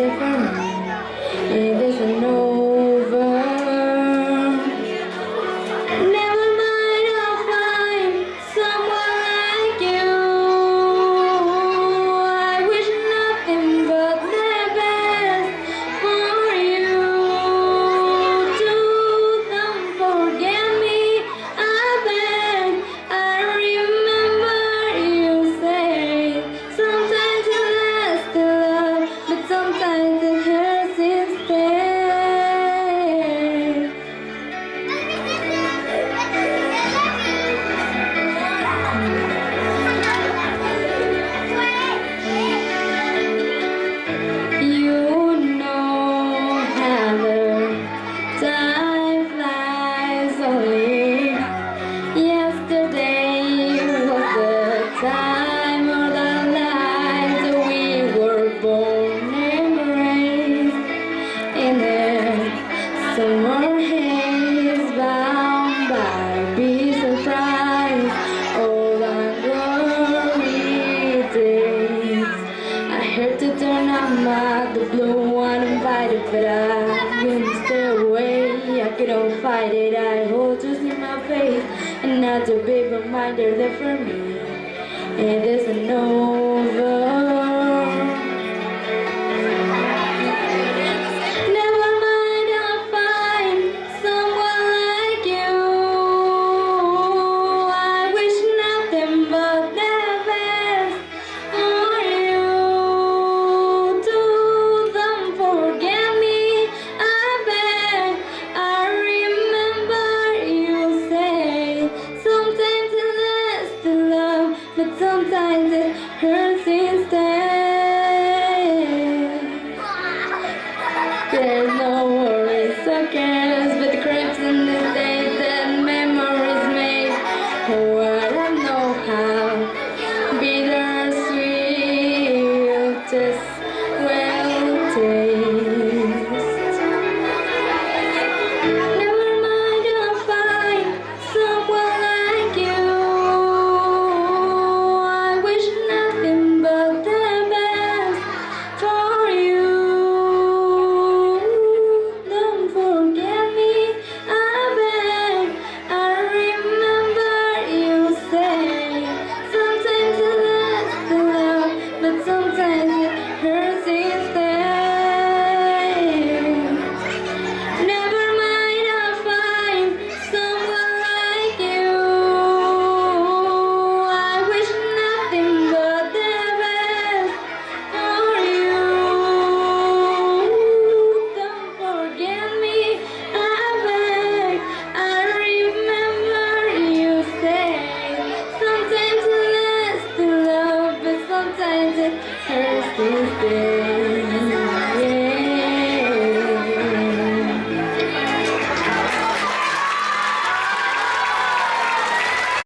there for me. It isn't over. Never mind, I'll find someone like you. I wish nothing but the best for you. Don't forget me, I beg. I remember you say sometimes it lasts the love, but sometimes it hurts instead. You know, Heather, time flies only. Yesterday was the time of our lives. We were born and raised in the summer haze, bound by be surprised. All our glory days. I had to turn on the blue uninvited, but I couldn't stay away. I couldn't fight it. I hold you in my face, and not to be reminded that for me it isn't over.